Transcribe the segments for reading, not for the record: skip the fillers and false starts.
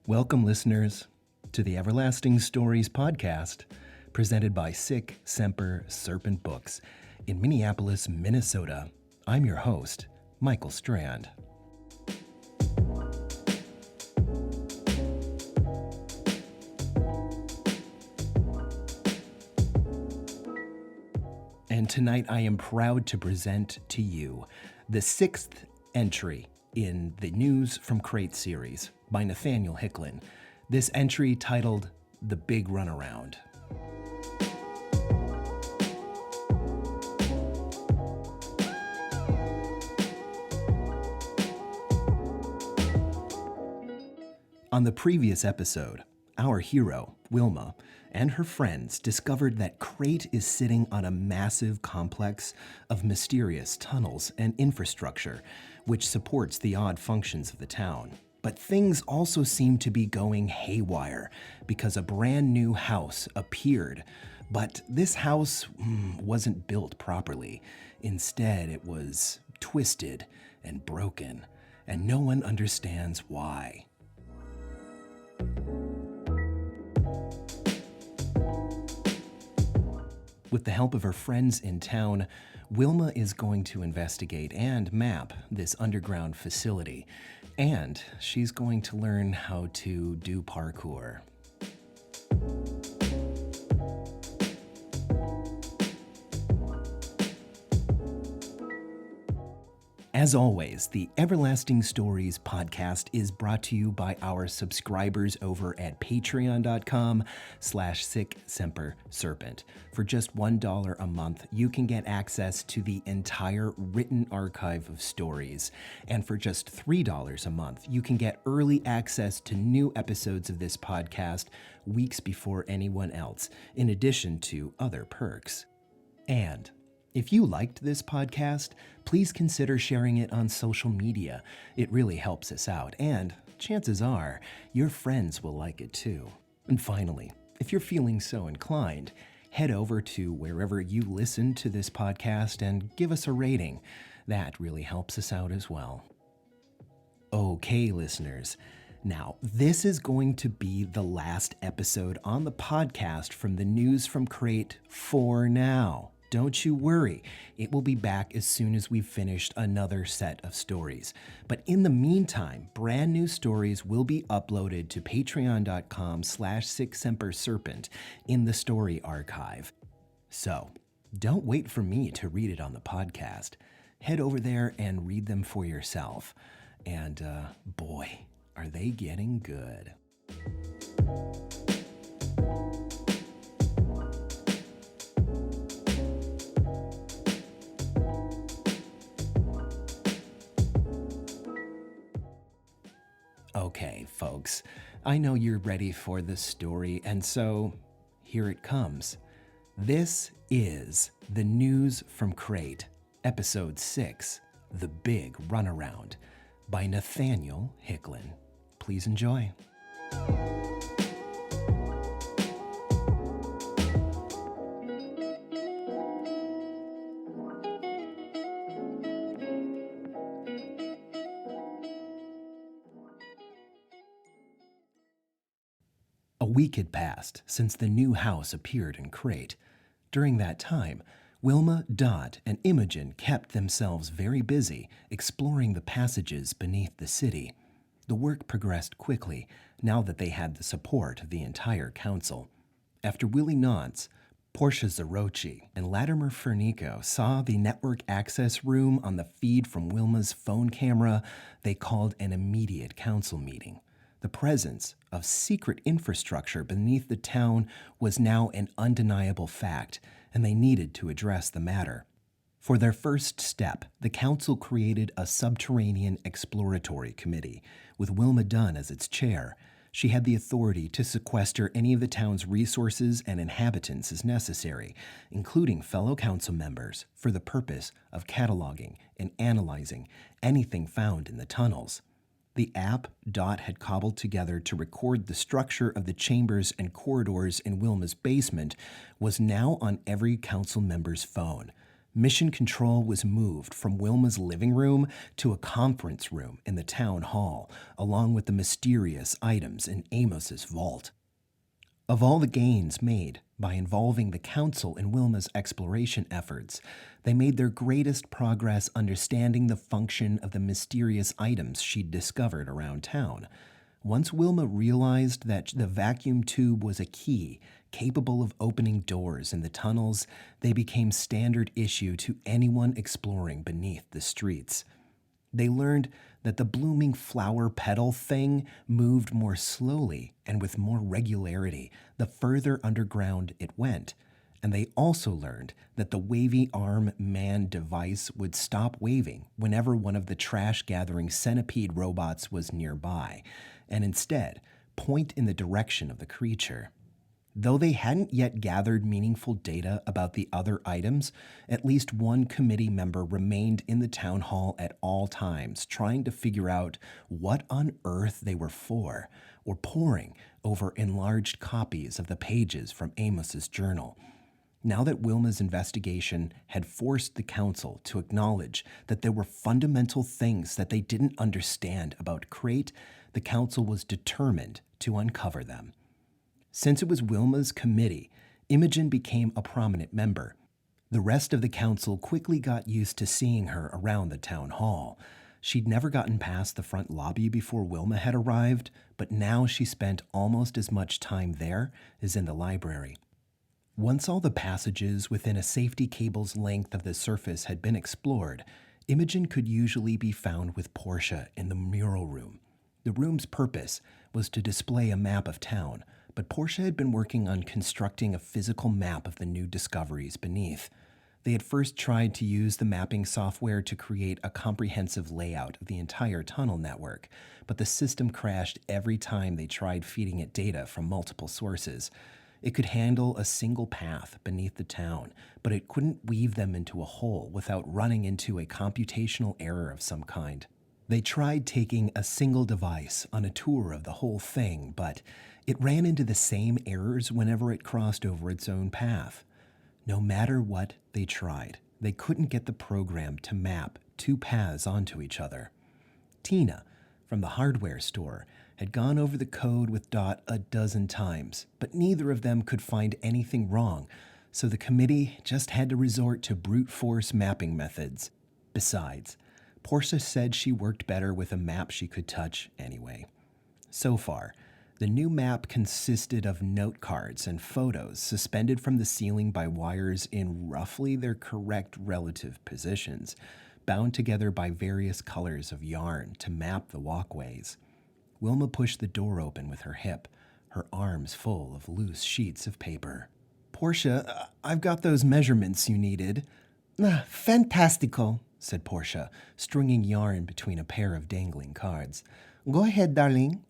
Welcome, listeners, to the Everlasting Stories podcast, presented by Semper, Serpent Books in Minneapolis, Minnesota. I'm your host, Michael Strand. And tonight I am proud to present to you the sixth entry in the News from Crate series by Nathaniel Hicklin. This entry titled The Big Runaround. On the previous episode, our hero, Wilma, and her friends discovered that Crate is sitting on a massive complex of mysterious tunnels and infrastructure, which supports the odd functions of the town. But things also seem to be going haywire because a brand new house appeared. But this house wasn't built properly. Instead, it was twisted and broken, and no one understands why. With the help of her friends in town, Wilma is going to investigate and map this underground facility, and she's going to learn how to do parkour. As always, the Everlasting Stories podcast is brought to you by our subscribers over at patreon.com/SickSemperSerpent. For just $1 a month, you can get access to the entire written archive of stories. And for just $3 a month, you can get early access to new episodes of this podcast weeks before anyone else, in addition to other perks. And if you liked this podcast, please consider sharing it on social media. It really helps us out, and chances are your friends will like it too. And finally, if you're feeling so inclined, head over to wherever you listen to this podcast and give us a rating. That really helps us out as well. Okay, listeners. Now, this is going to be the last episode on the podcast from the News from Crate for now. Don't you worry, it will be back as soon as we've finished another set of stories. But in the meantime, brand new stories will be uploaded to patreon.com/SickSemperSerpent in the story archive. So, don't wait for me to read it on the podcast. Head over there and read them for yourself. And boy, are they getting good. Okay, folks, I know you're ready for this story, and so here it comes. This is the News from Crate, Episode 6, The Big Runaround, by Nathaniel Hicklin. Please enjoy. A week had passed since the new house appeared in Crate. During that time, Wilma, Dot, and Imogen kept themselves very busy exploring the passages beneath the city. The work progressed quickly now that they had the support of the entire council. After Willie Nance, Portia Zerochi, and Latimer Fernico saw the network access room on the feed from Wilma's phone camera, they called an immediate council meeting. The presence of secret infrastructure beneath the town was now an undeniable fact, and they needed to address the matter. For their first step, the council created a subterranean exploratory committee, with Wilma Dunn as its chair. She had the authority to sequester any of the town's resources and inhabitants as necessary, including fellow council members, for the purpose of cataloging and analyzing anything found in the tunnels. The app Dot had cobbled together to record the structure of the chambers and corridors in Wilma's basement was now on every council member's phone. Mission control was moved from Wilma's living room to a conference room in the town hall, along with the mysterious items in Amos's vault. Of all the gains made by involving the council in Wilma's exploration efforts, they made their greatest progress understanding the function of the mysterious items she'd discovered around town. Once Wilma realized that the vacuum tube was a key capable of opening doors in the tunnels, they became standard issue to anyone exploring beneath the streets. They learned that the blooming flower petal thing moved more slowly and with more regularity the further underground it went. And they also learned that the wavy arm man device would stop waving whenever one of the trash-gathering centipede robots was nearby, and instead point in the direction of the creature. Though they hadn't yet gathered meaningful data about the other items, at least one committee member remained in the town hall at all times, trying to figure out what on earth they were for, or poring over enlarged copies of the pages from Amos's journal. Now that Wilma's investigation had forced the council to acknowledge that there were fundamental things that they didn't understand about Crate, the council was determined to uncover them. Since it was Wilma's committee, Imogen became a prominent member. The rest of the council quickly got used to seeing her around the town hall. She'd never gotten past the front lobby before Wilma had arrived, but now she spent almost as much time there as in the library. Once all the passages within a safety cable's length of the surface had been explored, Imogen could usually be found with Portia in the mural room. The room's purpose was to display a map of town, but Portia had been working on constructing a physical map of the new discoveries beneath. They had first tried to use the mapping software to create a comprehensive layout of the entire tunnel network, but the system crashed every time they tried feeding it data from multiple sources. It could handle a single path beneath the town, but it couldn't weave them into a whole without running into a computational error of some kind. They tried taking a single device on a tour of the whole thing, but it ran into the same errors whenever it crossed over its own path. No matter what they tried, they couldn't get the program to map two paths onto each other. Tina, from the hardware store, had gone over the code with Dot a dozen times, but neither of them could find anything wrong, so the committee just had to resort to brute force mapping methods. Besides, Portia said she worked better with a map she could touch anyway. So far, the new map consisted of note cards and photos suspended from the ceiling by wires in roughly their correct relative positions, bound together by various colors of yarn to map the walkways. Wilma pushed the door open with her hip, her arms full of loose sheets of paper. "Portia, I've got those measurements you needed." Fantastical, said Portia, stringing yarn between a pair of dangling cards. Go ahead, darling.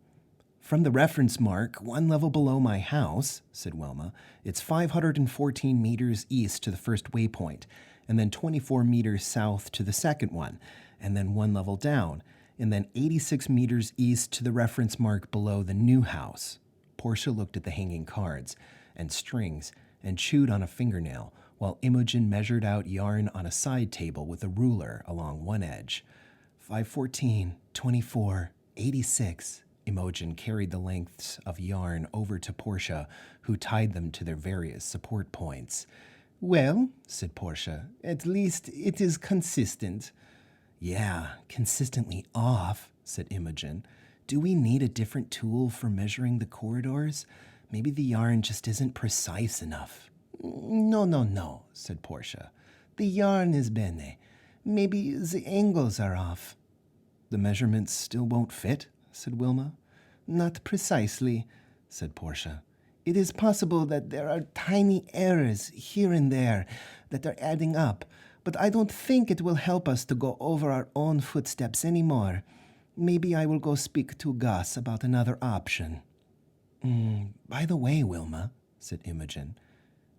"From the reference mark, one level below my house," said Wilma, "it's 514 meters east to the first waypoint, and then 24 meters south to the second one, and then one level down, and then 86 meters east to the reference mark below the new house." Portia looked at the hanging cards and strings and chewed on a fingernail, while Imogen measured out yarn on a side table with a ruler along one edge. 514, 24, 86. Imogen carried the lengths of yarn over to Portia, who tied them to their various support points. "Well," said Portia, "at least it is consistent." "Yeah, consistently off," said Imogen. "Do we need a different tool for measuring the corridors? Maybe the yarn just isn't precise enough." No, said Portia. "The yarn is bene. Maybe the angles are off." "The measurements still won't fit?" said Wilma. "Not precisely," said Portia. "It is possible that there are tiny errors here and there that are adding up, but I don't think it will help us to go over our own footsteps anymore. Maybe I will go speak to Gus about another option." By the way, Wilma, said Imogen,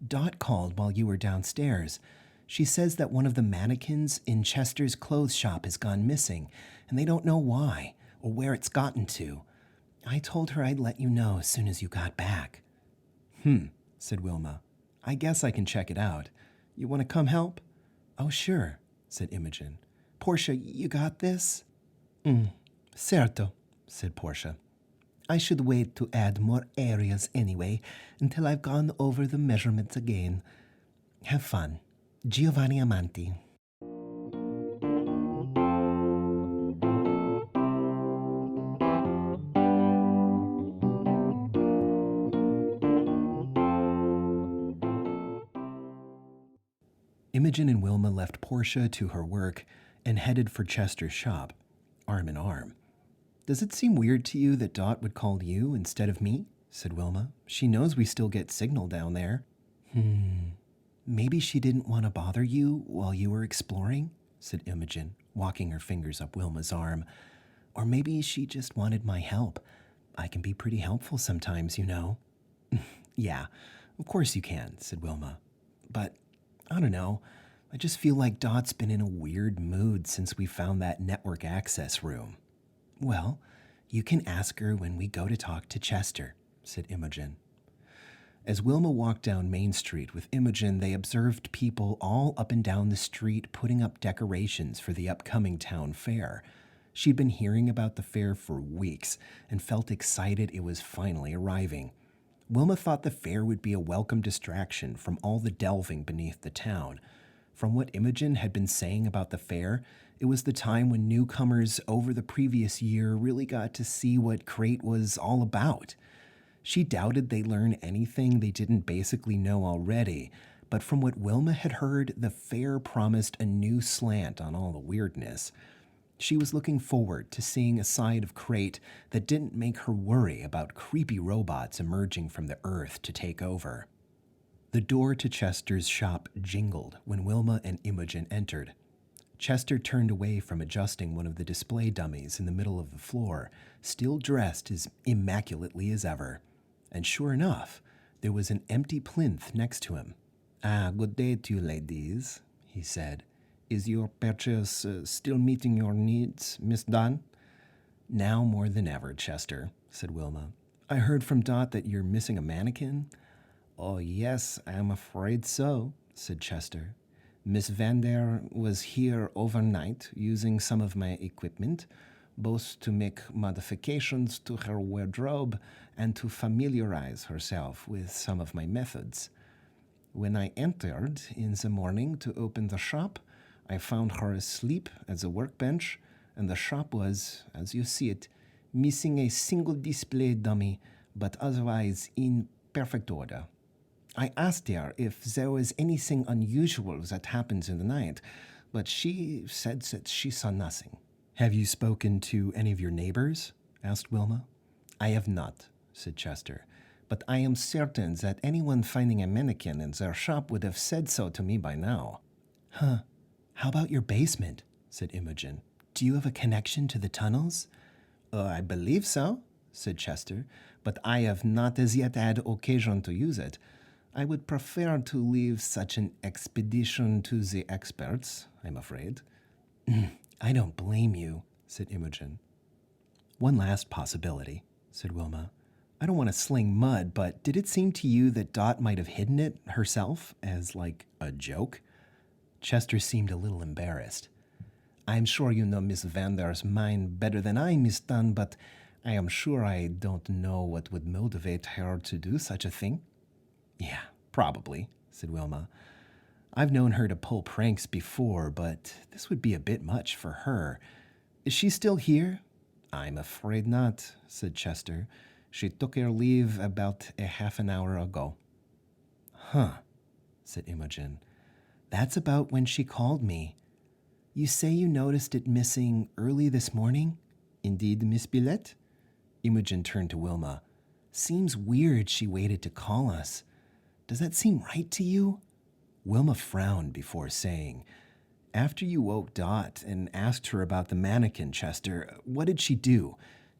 Dot called while you were downstairs. She says that one of the mannequins in Chester's clothes shop has gone missing, and they don't know why or where it's gotten to. I told her I'd let you know as soon as you got back. Said Wilma. I guess I can check it out. You want to come help? Oh, sure, said Imogen. Portia, you got this? Certo, said Portia. I should wait to add more areas anyway until I've gone over the measurements again. Have fun. Giovanni Amanti. Imogen and Wilma left Portia to her work and headed for Chester's shop, arm in arm. Does it seem weird to you that Dot would call you instead of me? Said Wilma. She knows we still get signal down there. Maybe she didn't want to bother you while you were exploring, said Imogen, walking her fingers up Wilma's arm. Or maybe she just wanted my help. I can be pretty helpful sometimes, you know. Yeah, of course you can, said Wilma. But I don't know. I just feel like Dot's been in a weird mood since we found that network access room. Well, you can ask her when we go to talk to Chester, said Imogen. As Wilma walked down Main Street with Imogen, they observed people all up and down the street putting up decorations for the upcoming town fair. She'd been hearing about the fair for weeks and felt excited it was finally arriving. Wilma thought the fair would be a welcome distraction from all the delving beneath the town. From what Imogen had been saying about the fair, it was the time when newcomers over the previous year really got to see what Crate was all about. She doubted they'd learn anything they didn't basically know already, but from what Wilma had heard, the fair promised a new slant on all the weirdness. She was looking forward to seeing a side of Crate that didn't make her worry about creepy robots emerging from the earth to take over. The door to Chester's shop jingled when Wilma and Imogen entered. Chester turned away from adjusting one of the display dummies in the middle of the floor, still dressed as immaculately as ever. And sure enough, there was an empty plinth next to him. Good day to you, ladies, he said. Is your purchase still meeting your needs, Miss Dunn? Now more than ever, Chester, said Wilma. I heard from Dot that you're missing a mannequin. Oh, yes, I'm afraid so, said Chester. Miss Vander was here overnight using some of my equipment, both to make modifications to her wardrobe and to familiarize herself with some of my methods. When I entered in the morning to open the shop, I found her asleep at the workbench, and the shop was, as you see it, missing a single display dummy, but otherwise in perfect order. I asked her if there was anything unusual that happened in the night, but she said that she saw nothing. Have you spoken to any of your neighbors? Asked Wilma. I have not, said Chester, but I am certain that anyone finding a mannequin in their shop would have said so to me by now. Huh. How about your basement? Said Imogen. Do you have a connection to the tunnels? I believe so, said Chester, but I have not as yet had occasion to use it. I would prefer to leave such an expedition to the experts, I'm afraid. I don't blame you, said Imogen. One last possibility, said Wilma. I don't want to sling mud, but did it seem to you that Dot might have hidden it herself as, like, a joke? Chester seemed a little embarrassed. I'm sure you know Miss Vander's mind better than I, Miss Dunn, but I am sure I don't know what would motivate her to do such a thing. Yeah, probably, said Wilma. I've known her to pull pranks before, but this would be a bit much for her. Is she still here? I'm afraid not, said Chester. She took her leave about a half an hour ago. Huh, said Imogen. That's about when she called me. You say you noticed it missing early this morning? Indeed, Miss Billette? Imogen turned to Wilma. Seems weird she waited to call us. Does that seem right to you? Wilma frowned before saying, After you woke Dot and asked her about the mannequin, Chester, what did she do?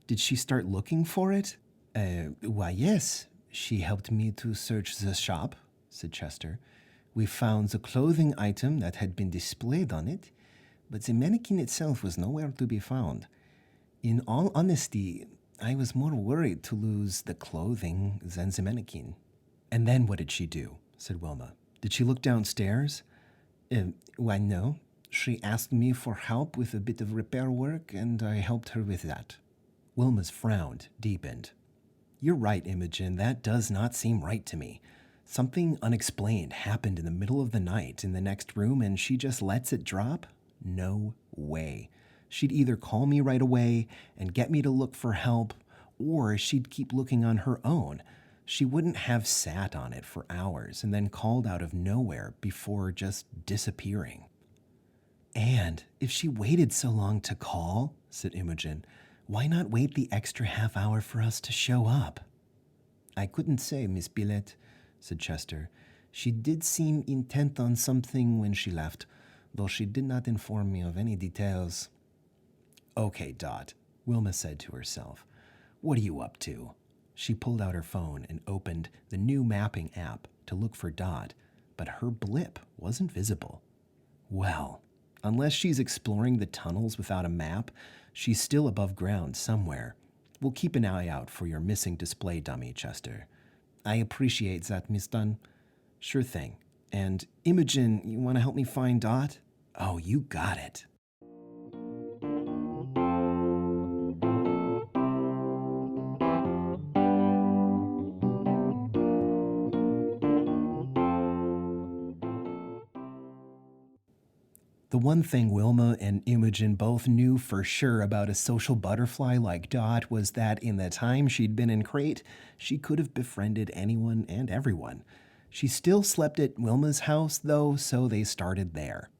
Did she start looking for it? Why, yes. She helped me to search the shop, said Chester. We found the clothing item that had been displayed on it, but the mannequin itself was nowhere to be found. In all honesty, I was more worried to lose the clothing than the mannequin. And then what did she do? Said Wilma. Did she look downstairs? Why, no. She asked me for help with a bit of repair work, and I helped her with that. Wilma's frown deepened. You're right, Imogen. That does not seem right to me. Something unexplained happened in the middle of the night in the next room and she just lets it drop? No way. She'd either call me right away and get me to look for help, or she'd keep looking on her own. She wouldn't have sat on it for hours and then called out of nowhere before just disappearing. And if she waited so long to call, said Imogen, why not wait the extra half hour for us to show up? I couldn't say, Miss Billett, said Chester. She did seem intent on something when she left, though she did not inform me of any details. Okay, Dot, Wilma said to herself. What are you up to? She pulled out her phone and opened the new mapping app to look for Dot, but her blip wasn't visible. Well, unless she's exploring the tunnels without a map, she's still above ground somewhere. We'll keep an eye out for your missing display dummy, Chester. I appreciate that, Miss Dunn. Sure thing. And Imogen, you want to help me find Dot? Oh, you got it. The one thing Wilma and Imogen both knew for sure about a social butterfly like Dot was that in the time she'd been in Crate, she could have befriended anyone and everyone. She still slept at Wilma's house, though, so they started there.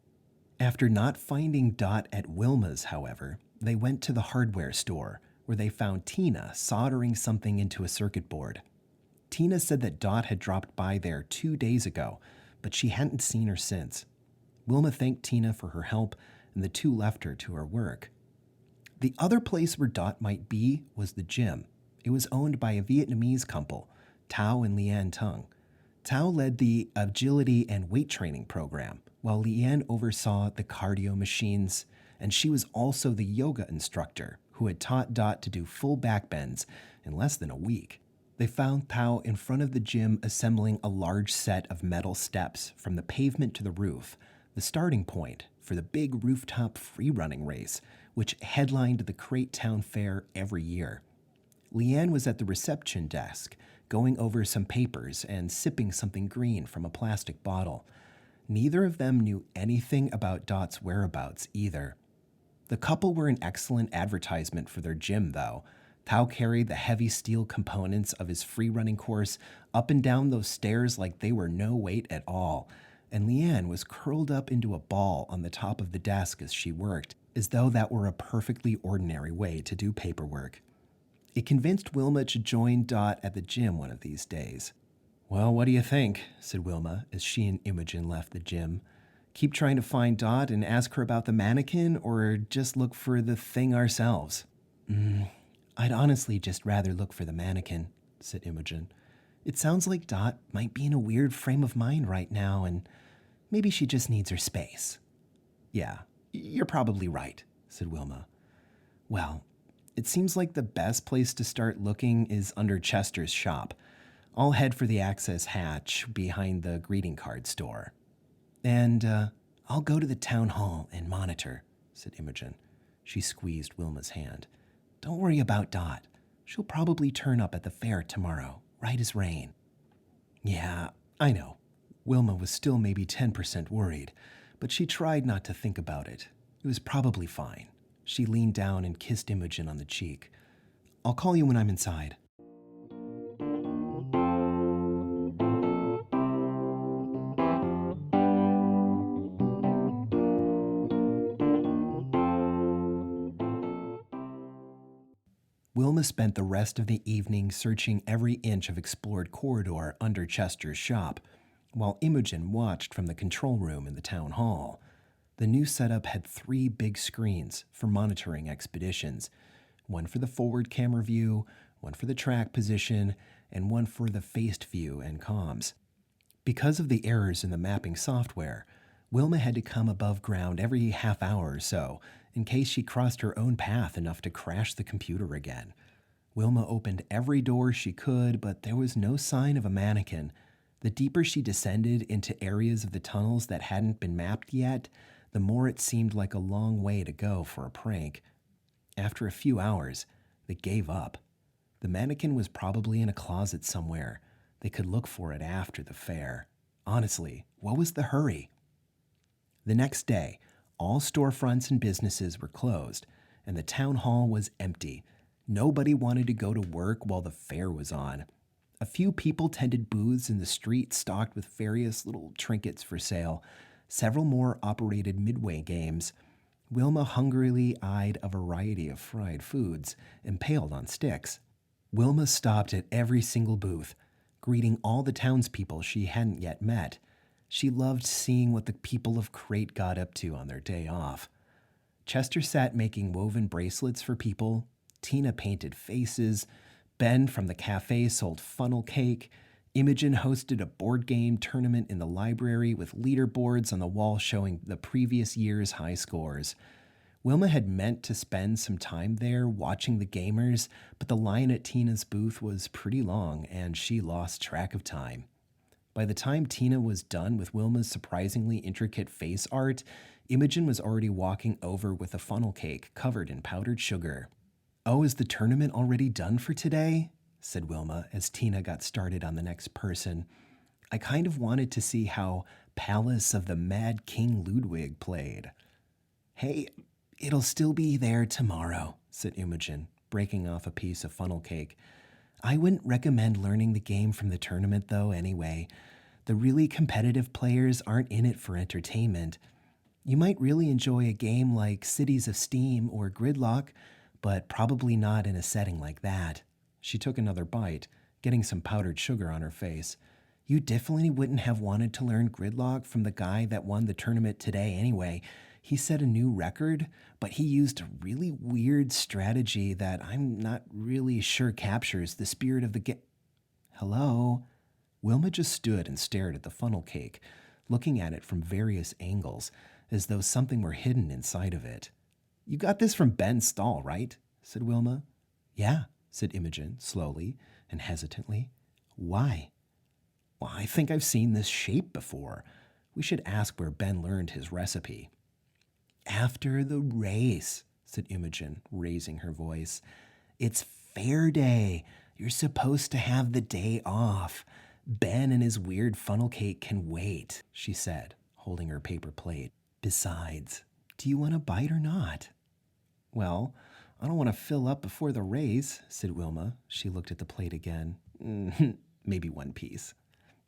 After not finding Dot at Wilma's, however, they went to the hardware store, where they found Tina soldering something into a circuit board. Tina said that Dot had dropped by there 2 days ago, but she hadn't seen her since. Wilma thanked Tina for her help, and the two left her to her work. The other place where Dot might be was the gym. It was owned by a Vietnamese couple, Tao and Leanne Tung. Tao led the agility and weight training program, while Leanne oversaw the cardio machines, and she was also the yoga instructor who had taught Dot to do full back bends in less than a week. They found Tao in front of the gym assembling a large set of metal steps from the pavement to the roof, the starting point for the big rooftop free-running race, which headlined the Crate Town Fair every year. Leanne was at the reception desk, going over some papers and sipping something green from a plastic bottle. Neither of them knew anything about Dot's whereabouts either. The couple were an excellent advertisement for their gym, though. Tao carried the heavy steel components of his free-running course up and down those stairs like they were no weight at all, and Leanne was curled up into a ball on the top of the desk as she worked, as though that were a perfectly ordinary way to do paperwork. It convinced Wilma to join Dot at the gym one of these days. Well, what do you think? Said Wilma as she and Imogen left the gym. Keep trying to find Dot and ask her about the mannequin, or just look for the thing ourselves? I'd honestly just rather look for the mannequin, said Imogen. It sounds like Dot might be in a weird frame of mind right now, and maybe she just needs her space. Yeah, you're probably right, said Wilma. Well, it seems like the best place to start looking is under Chester's shop. I'll head for the access hatch behind the greeting card store. And I'll go to the town hall and monitor, said Imogen. She squeezed Wilma's hand. Don't worry about Dot. She'll probably turn up at the fair tomorrow, right as rain. Yeah, I know. Wilma was still maybe 10% worried, but she tried not to think about it. It was probably fine. She leaned down and kissed Imogen on the cheek. I'll call you when I'm inside. Wilma spent the rest of the evening searching every inch of explored corridor under Chester's shop, while Imogen watched from the control room in the town hall. The new setup had 3 big screens for monitoring expeditions, one for the forward camera view, one for the track position, and one for the faced view and comms. Because of the errors in the mapping software, Wilma had to come above ground every half hour or so in case she crossed her own path enough to crash the computer again. Wilma opened every door she could, but there was no sign of a mannequin. The deeper she descended into areas of the tunnels that hadn't been mapped yet, the more it seemed like a long way to go for a prank. After a few hours, they gave up. The mannequin was probably in a closet somewhere. They could look for it after the fair. Honestly, what was the hurry? The next day, all storefronts and businesses were closed, and the town hall was empty. Nobody wanted to go to work while the fair was on. A few people tended booths in the street stocked with various little trinkets for sale. Several more operated midway games. Wilma hungrily eyed a variety of fried foods, impaled on sticks. Wilma stopped at every single booth, greeting all the townspeople she hadn't yet met. She loved seeing what the people of Crate got up to on their day off. Chester sat making woven bracelets for people. Tina painted faces. Ben from the cafe sold funnel cake. Imogen hosted a board game tournament in the library with leaderboards on the wall showing the previous year's high scores. Wilma had meant to spend some time there watching the gamers, but the line at Tina's booth was pretty long, and she lost track of time. By the time Tina was done with Wilma's surprisingly intricate face art, Imogen was already walking over with a funnel cake covered in powdered sugar. "Oh, is the tournament already done for today?" said Wilma as Tina got started on the next person. "I kind of wanted to see how Palace of the Mad King Ludwig played." "Hey, it'll still be there tomorrow," said Imogen, breaking off a piece of funnel cake. "I wouldn't recommend learning the game from the tournament, though, anyway. The really competitive players aren't in it for entertainment. You might really enjoy a game like Cities of Steam or Gridlock, but probably not in a setting like that." She took another bite, getting some powdered sugar on her face. "You definitely wouldn't have wanted to learn Gridlock from the guy that won the tournament today anyway. He set a new record, but he used a really weird strategy that I'm not really sure captures the spirit of the game." "Hello?" Wilma just stood and stared at the funnel cake, looking at it from various angles, as though something were hidden inside of it. "You got this from Ben's stall, right?" said Wilma. "Yeah," said Imogen, slowly and hesitantly. "Why?" "Well, I think I've seen this shape before. We should ask where Ben learned his recipe." "After the race," said Imogen, raising her voice. "It's fair day. You're supposed to have the day off. Ben and his weird funnel cake can wait," she said, holding her paper plate. "Besides, do you want a bite or not?" "Well, I don't want to fill up before the race," said Wilma. She looked at the plate again. "Maybe one piece."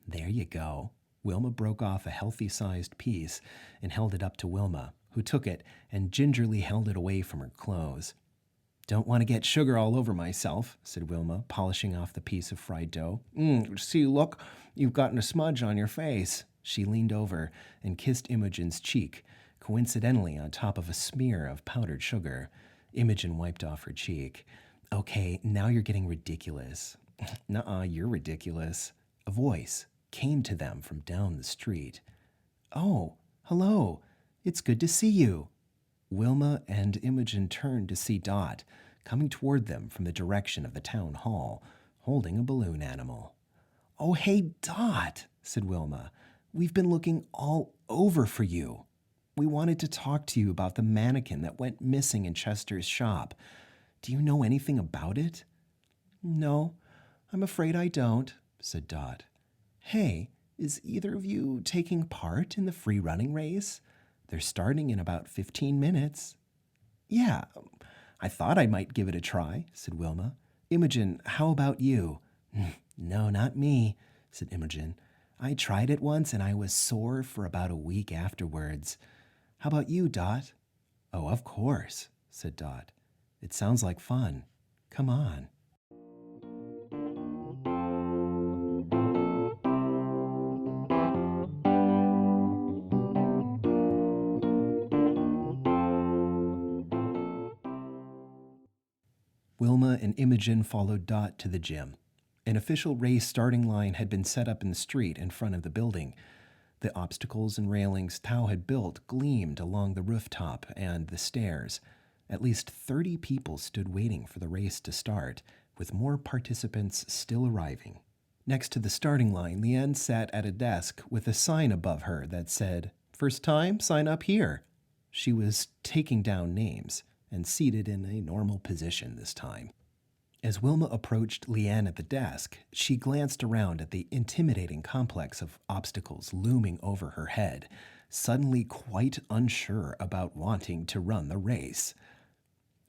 "There you go." Wilma broke off a healthy-sized piece and held it up to Wilma, who took it and gingerly held it away from her clothes. "Don't want to get sugar all over myself," said Wilma, polishing off the piece of fried dough. "See, look, you've gotten a smudge on your face." She leaned over and kissed Imogen's cheek, coincidentally on top of a smear of powdered sugar. Imogen wiped off her cheek. "Okay, now you're getting ridiculous." "Nuh-uh, you're ridiculous." A voice came to them from down the street. "Oh, hello. It's good to see you." Wilma and Imogen turned to see Dot coming toward them from the direction of the town hall, holding a balloon animal. "Oh, hey, Dot," said Wilma. "We've been looking all over for you. We wanted to talk to you about the mannequin that went missing in Chester's shop. Do you know anything about it?" "No, I'm afraid I don't," said Dot. "Hey, is either of you taking part in the free running race? They're starting in about 15 minutes. "Yeah, I thought I might give it a try," said Wilma. "Imogen, how about you?" "No, not me," said Imogen. "I tried it once and I was sore for about a week afterwards. How about you, Dot?" "Oh, of course," said Dot. "It sounds like fun. Come on." Wilma and Imogen followed Dot to the gym. An official race starting line had been set up in the street in front of the building. The obstacles and railings Tao had built gleamed along the rooftop and the stairs. At least 30 people stood waiting for the race to start, with more participants still arriving. Next to the starting line, Leanne sat at a desk with a sign above her that said, "First time, sign up here." She was taking down names and seated in a normal position this time. As Wilma approached Leanne at the desk, she glanced around at the intimidating complex of obstacles looming over her head, suddenly quite unsure about wanting to run the race.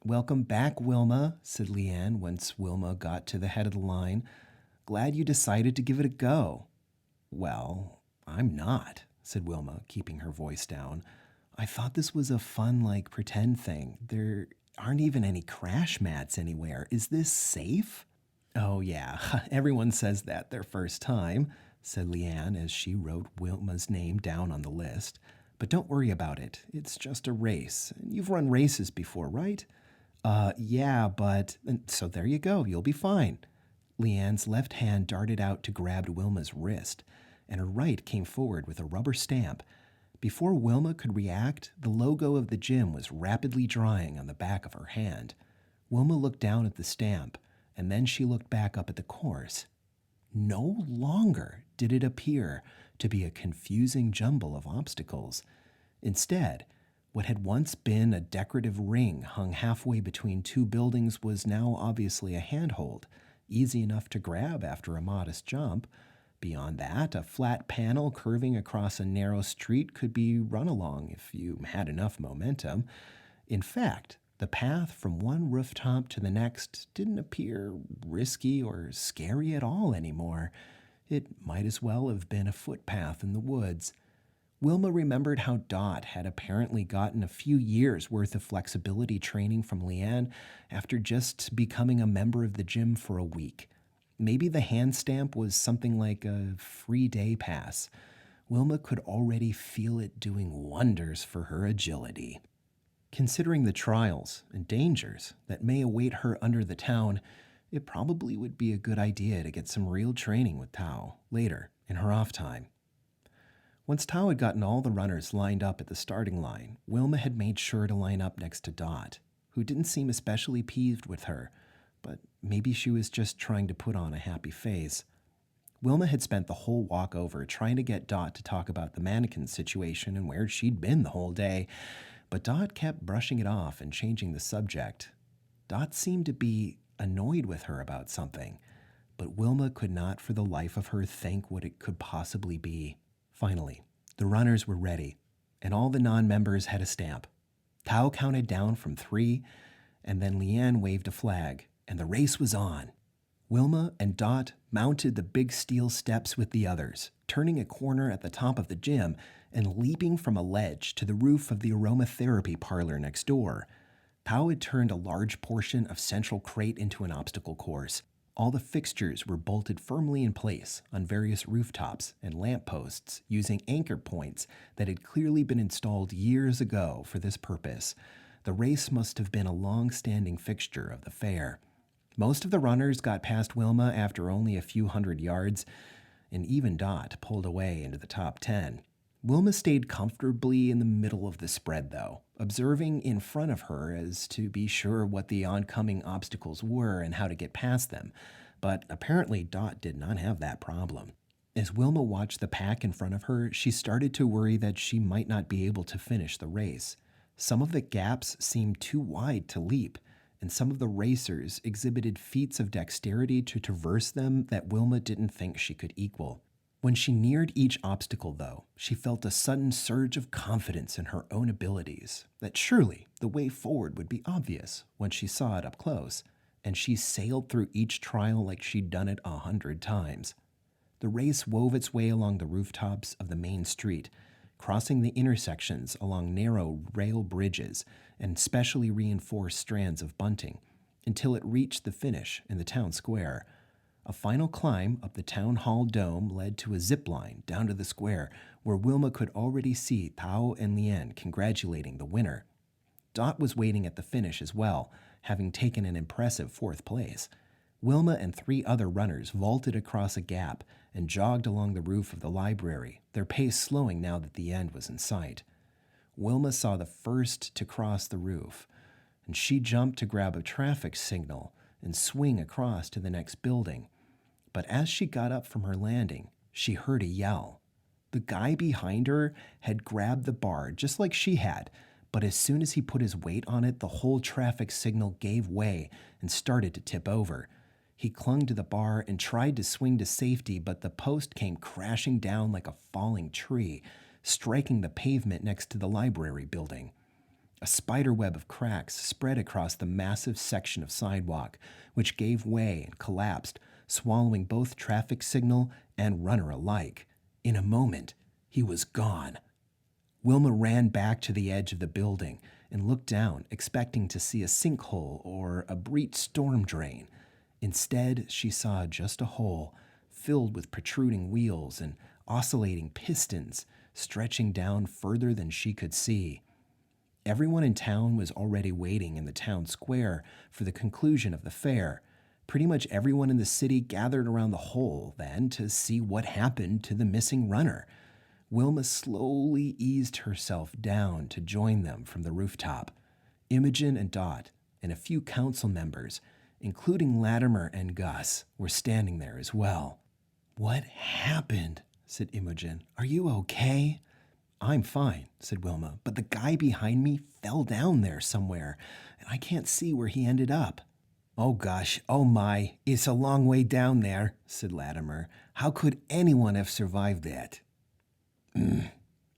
"Welcome back, Wilma," said Leanne once Wilma got to the head of the line. "Glad you decided to give it a go." "Well, I'm not," said Wilma, keeping her voice down. "I thought this was a fun, pretend thing. There aren't even any crash mats anywhere. Is this safe?" "Oh, yeah, everyone says that their first time," said Leanne as she wrote Wilma's name down on the list. "But don't worry about it. It's just a race. You've run races before, right?" Yeah, but..." "So there you go. You'll be fine." Leanne's left hand darted out to grab Wilma's wrist, and her right came forward with a rubber stamp. Before Wilma could react, the logo of the gym was rapidly drawing on the back of her hand. Wilma looked down at the stamp, and then she looked back up at the course. No longer did it appear to be a confusing jumble of obstacles. Instead, what had once been a decorative ring hung halfway between two buildings was now obviously a handhold, easy enough to grab after a modest jump. Beyond that, a flat panel curving across a narrow street could be run along if you had enough momentum. In fact, the path from one rooftop to the next didn't appear risky or scary at all anymore. It might as well have been a footpath in the woods. Wilma remembered how Dot had apparently gotten a few years' worth of flexibility training from Leanne after just becoming a member of the gym for a week. Maybe the hand stamp was something like a free day pass. Wilma could already feel it doing wonders for her agility. Considering the trials and dangers that may await her under the town, it probably would be a good idea to get some real training with Tao later in her off time. Once Tao had gotten all the runners lined up at the starting line, Wilma had made sure to line up next to Dot, who didn't seem especially peeved with her, but maybe she was just trying to put on a happy face. Wilma had spent the whole walk over trying to get Dot to talk about the mannequin situation and where she'd been the whole day, but Dot kept brushing it off and changing the subject. Dot seemed to be annoyed with her about something, but Wilma could not for the life of her think what it could possibly be. Finally, the runners were ready, and all the non-members had a stamp. Tao counted down from 3, and then Leanne waved a flag, and the race was on. Wilma and Dot mounted the big steel steps with the others, turning a corner at the top of the gym and leaping from a ledge to the roof of the aromatherapy parlor next door. Tao had turned a large portion of Central Crate into an obstacle course. All the fixtures were bolted firmly in place on various rooftops and lampposts using anchor points that had clearly been installed years ago for this purpose. The race must have been a long-standing fixture of the fair. Most of the runners got past Wilma after only a few hundred yards, and even Dot pulled away into the top 10. Wilma stayed comfortably in the middle of the spread, though, observing in front of her as to be sure what the oncoming obstacles were and how to get past them. But apparently Dot did not have that problem. As Wilma watched the pack in front of her, she started to worry that she might not be able to finish the race. Some of the gaps seemed too wide to leap, and some of the racers exhibited feats of dexterity to traverse them that Wilma didn't think she could equal. When she neared each obstacle, though, she felt a sudden surge of confidence in her own abilities, that surely the way forward would be obvious when she saw it up close, and she sailed through each trial like she'd done it 100 times. The race wove its way along the rooftops of the main street, crossing the intersections along narrow rail bridges and specially reinforced strands of bunting, until it reached the finish in the town square. A final climb up the town hall dome led to a zip line down to the square, where Wilma could already see Tao and Leanne congratulating the winner. Dot was waiting at the finish as well, having taken an impressive 4th place. Wilma and 3 other runners vaulted across a gap and jogged along the roof of the library, their pace slowing now that the end was in sight. Wilma saw the first to cross the roof, and she jumped to grab a traffic signal and swing across to the next building. But as she got up from her landing, she heard a yell. The guy behind her had grabbed the bar just like she had, but as soon as he put his weight on it, the whole traffic signal gave way and started to tip over. He clung to the bar and tried to swing to safety, but the post came crashing down like a falling tree, striking the pavement next to the library building. A spiderweb of cracks spread across the massive section of sidewalk, which gave way and collapsed, swallowing both traffic signal and runner alike. In a moment, he was gone. Wilma ran back to the edge of the building and looked down, expecting to see a sinkhole or a breached storm drain. Instead, she saw just a hole filled with protruding wheels and oscillating pistons stretching down further than she could see. Everyone in town was already waiting in the town square for the conclusion of the fair. Pretty much everyone in the city gathered around the hole then to see what happened to the missing runner. Wilma slowly eased herself down to join them from the rooftop. Imogen and Dot and a few council members, including Latimer and Gus, were standing there as well. "What happened?" said Imogen. "Are you okay?" "I'm fine," said Wilma, "but the guy behind me fell down there somewhere, and I can't see where he ended up." "Oh gosh, oh my, it's a long way down there," said Latimer. "How could anyone have survived that?"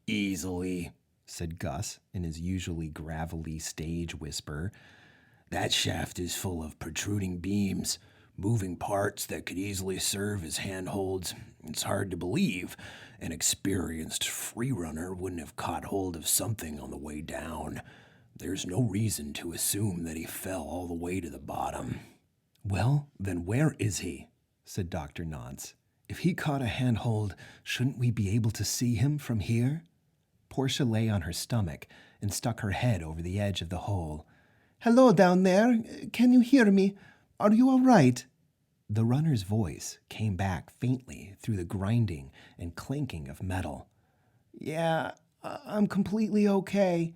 "Easily," said Gus in his usually gravelly stage whisper. "That shaft is full of protruding beams, moving parts that could easily serve as handholds. It's hard to believe an experienced freerunner wouldn't have caught hold of something on the way down. There's no reason to assume that he fell all the way to the bottom." "Well, then where is he?" said Dr. Nance. "If he caught a handhold, shouldn't we be able to see him from here?" Portia lay on her stomach and stuck her head over the edge of the hole. "Hello down there. Can you hear me? Are you all right?" The runner's voice came back faintly through the grinding and clanking of metal. "Yeah, I'm completely okay.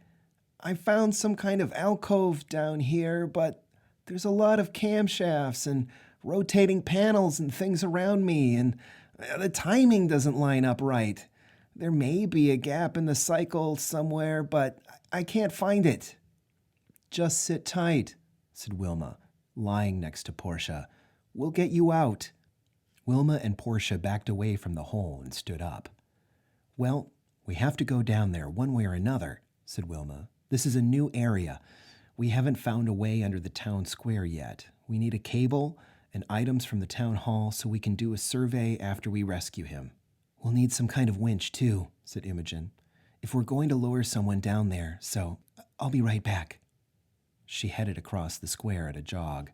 I found some kind of alcove down here, but there's a lot of camshafts and rotating panels and things around me, and the timing doesn't line up right. There may be a gap in the cycle somewhere, but I can't find it." "Just sit tight," said Wilma, lying next to Portia. "We'll get you out." Wilma and Portia backed away from the hole and stood up. "Well, we have to go down there one way or another," said Wilma. "This is a new area. We haven't found a way under the town square yet. We need a cable and items from the town hall so we can do a survey after we rescue him." "We'll need some kind of winch, too," said Imogen, "if we're going to lower someone down there, so I'll be right back." She headed across the square at a jog.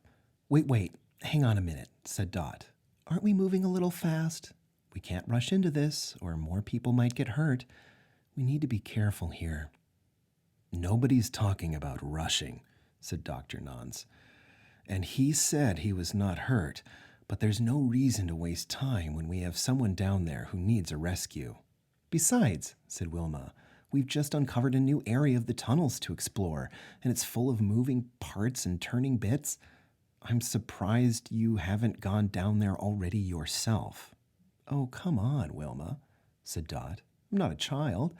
Wait, hang on a minute," said Dot. "Aren't we moving a little fast? We can't rush into this, or more people might get hurt. We need to be careful here." "Nobody's talking about rushing," said Dr. Nance. "And he said he was not hurt, but there's no reason to waste time when we have someone down there who needs a rescue." "Besides," said Wilma, "we've just uncovered a new area of the tunnels to explore, and it's full of moving parts and turning bits. I'm surprised you haven't gone down there already yourself." "Oh, come on, Wilma," said Dot. "I'm not a child.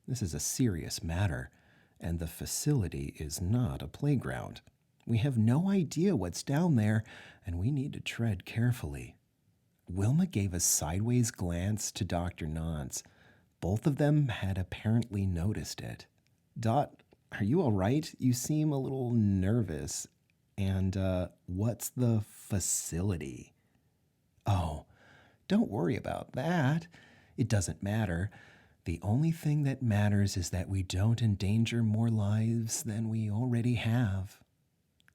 This is a serious matter, and the facility is not a playground. We have no idea what's down there, and we need to tread carefully." Wilma gave a sideways glance to Dr. Nance. Both of them had apparently noticed it. "Dot, are you all right? You seem a little nervous. And, what's the facility?" "Oh, don't worry about that. It doesn't matter. The only thing that matters is that we don't endanger more lives than we already have."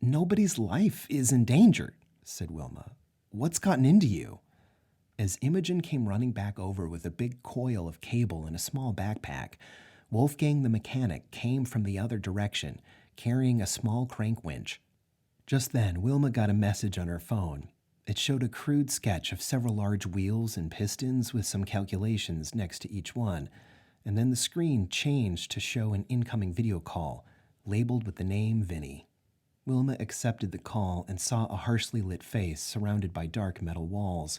"Nobody's life is in danger," said Wilma. "What's gotten into you?" As Imogen came running back over with a big coil of cable and a small backpack, Wolfgang the mechanic came from the other direction, carrying a small crank winch. Just then, Wilma got a message on her phone. It showed a crude sketch of several large wheels and pistons with some calculations next to each one, and then the screen changed to show an incoming video call, labeled with the name Vinny. Wilma accepted the call and saw a harshly lit face surrounded by dark metal walls.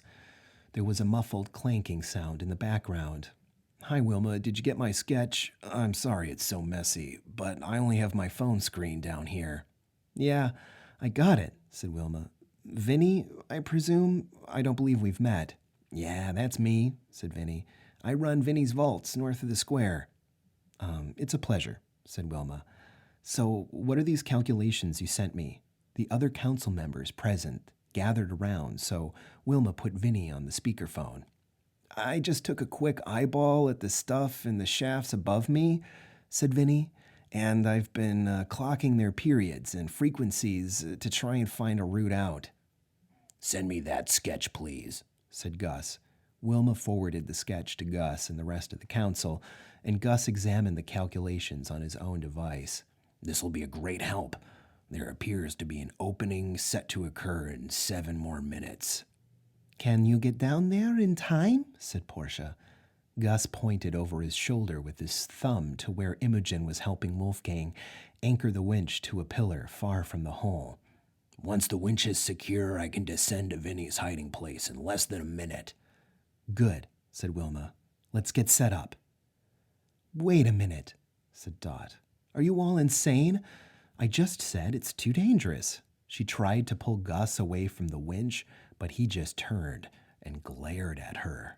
There was a muffled clanking sound in the background. "Hi, Wilma, did you get my sketch? I'm sorry it's so messy, but I only have my phone screen down here." "Yeah, I got it," said Wilma. "Vinny, I presume? I don't believe we've met." "Yeah, that's me," said Vinny. "I run Vinny's Vaults north of the square." It's a pleasure," said Wilma. "So, what are these calculations you sent me?" The other council members present gathered around, so Wilma put Vinny on the speakerphone. "I just took a quick eyeball at the stuff in the shafts above me," said Vinny, "and I've been clocking their periods and frequencies to try and find a route out." "Send me that sketch, please," said Gus. Wilma forwarded the sketch to Gus and the rest of the council, and Gus examined the calculations on his own device. "This will be a great help. There appears to be an opening set to occur in 7 more minutes. "Can you get down there in time?" said Portia. Gus pointed over his shoulder with his thumb to where Imogen was helping Wolfgang anchor the winch to a pillar far from the hole. "Once the winch is secure, I can descend to Vinny's hiding place in less than a minute." "Good," said Wilma. "Let's get set up." "Wait a minute," said Dot. "Are you all insane? I just said it's too dangerous." She tried to pull Gus away from the winch, but he just turned and glared at her.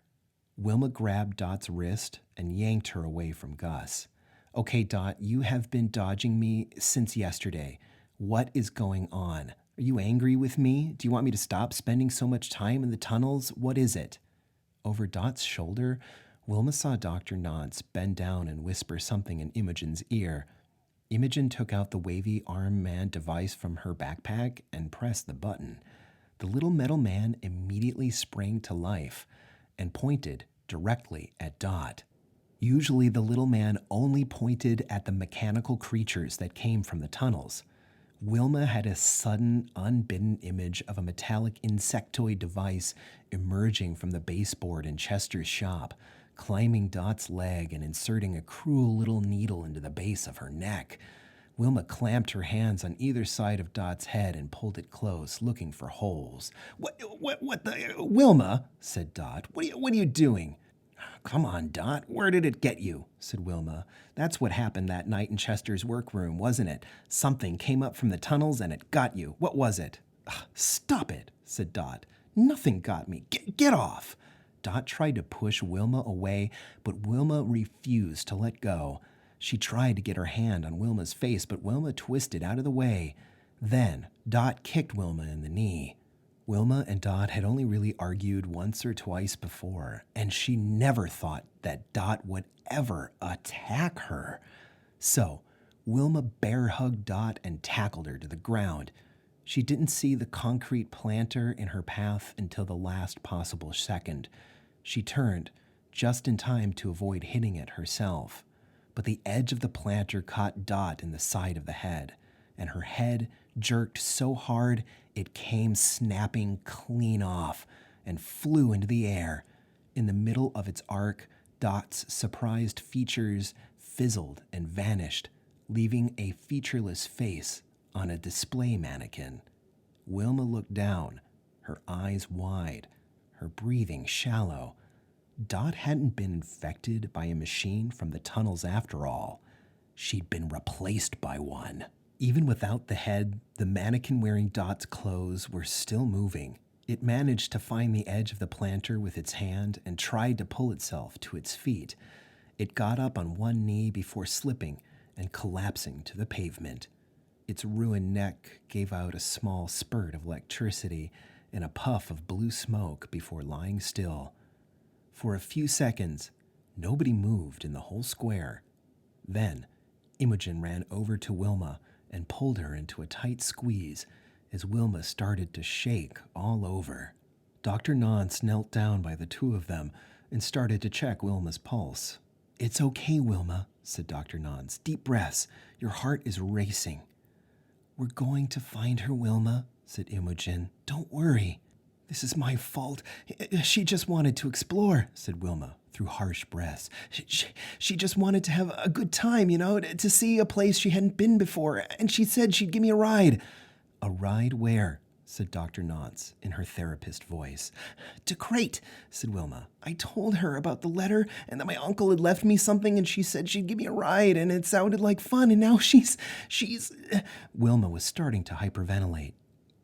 Wilma grabbed Dot's wrist and yanked her away from Gus. "Okay, Dot, you have been dodging me since yesterday. What is going on? Are you angry with me? Do you want me to stop spending so much time in the tunnels? What is it?" Over Dot's shoulder, Wilma saw Dr. Nance bend down and whisper something in Imogen's ear. Imogen took out the wavy arm man device from her backpack and pressed the button. The little metal man immediately sprang to life and pointed directly at Dot. Usually the little man only pointed at the mechanical creatures that came from the tunnels. Wilma had a sudden, unbidden image of a metallic insectoid device emerging from the baseboard in Chester's shop, climbing Dot's leg and inserting a cruel little needle into the base of her neck. Wilma clamped her hands on either side of Dot's head and pulled it close, looking for holes. What the... Wilma, said Dot, what are you doing? "Come on, Dot, where did it get you?" said Wilma. "That's what happened that night in Chester's workroom, wasn't it? Something came up from the tunnels and it got you. What was it?" "Stop it," said Dot. "Nothing got me. Get off." Dot tried to push Wilma away, but Wilma refused to let go. She tried to get her hand on Wilma's face, but Wilma twisted out of the way. Then Dot kicked Wilma in the knee. Wilma and Dot had only really argued once or twice before, and she never thought that Dot would ever attack her. So Wilma bear-hugged Dot and tackled her to the ground. She didn't see the concrete planter in her path until the last possible second. She turned, just in time to avoid hitting it herself. But the edge of the planter caught Dot in the side of the head, and her head jerked so hard it came snapping clean off and flew into the air. In the middle of its arc, Dot's surprised features fizzled and vanished, leaving a featureless face on a display mannequin. Wilma looked down, her eyes wide, her breathing shallow. Dot hadn't been infected by a machine from the tunnels after all. She'd been replaced by one. Even without the head, the mannequin wearing Dot's clothes were still moving. It managed to find the edge of the planter with its hand and tried to pull itself to its feet. It got up on one knee before slipping and collapsing to the pavement. Its ruined neck gave out a small spurt of electricity and a puff of blue smoke before lying still. For a few seconds, nobody moved in the whole square. Then, Imogen ran over to Wilma and pulled her into a tight squeeze as Wilma started to shake all over. Dr. Nance knelt down by the two of them and started to check Wilma's pulse. "It's okay, Wilma," said Dr. Nance. "Deep breaths. Your heart is racing." We're going to find her, Wilma, said Imogen. Don't worry. This is my fault. She just wanted to explore, said Wilma through harsh breaths. She just wanted to have a good time, to see a place she hadn't been before, and she said she'd give me a ride. A ride where? Said Dr. Nance in her therapist voice. To Crate, said Wilma. I told her about the letter and that my uncle had left me something, and she said she'd give me a ride, and it sounded like fun, and now she's... Wilma was starting to hyperventilate.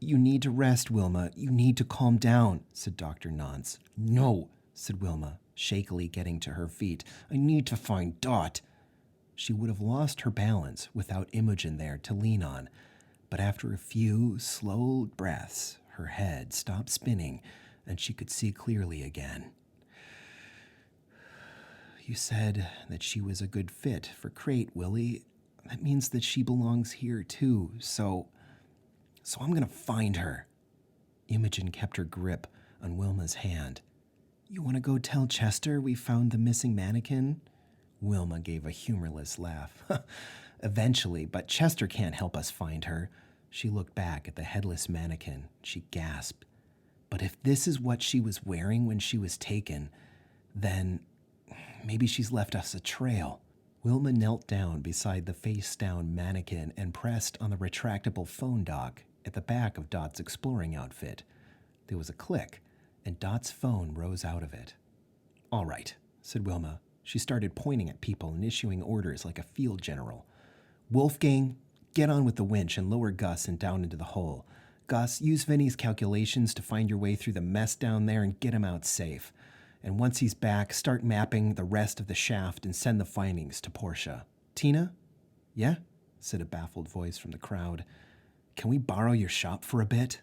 You need to rest, Wilma. You need to calm down, said Dr. Nance. No, said Wilma, shakily getting to her feet. I need to find Dot. She would have lost her balance without Imogen there to lean on. But after a few slow breaths, her head stopped spinning and she could see clearly again. You said that she was a good fit for Crate, Willie. That means that she belongs here too, so I'm gonna find her. Imogen kept her grip on Wilma's hand. You want to go tell Chester we found the missing mannequin? Wilma gave a humorless laugh. Eventually, but Chester can't help us find her. She looked back at the headless mannequin. She gasped. But if this is what she was wearing when she was taken, then maybe she's left us a trail. Wilma knelt down beside the face-down mannequin and pressed on the retractable phone dock at the back of Dot's exploring outfit. There was a click, and Dot's phone rose out of it. All right, said Wilma. She started pointing at people and issuing orders like a field general. Wolfgang, get on with the winch and lower Gus and down into the hole. Gus, use Vinny's calculations to find your way through the mess down there and get him out safe. And once he's back, start mapping the rest of the shaft and send the findings to Portia. Tina? Yeah? Said a baffled voice from the crowd. Can we borrow your shop for a bit?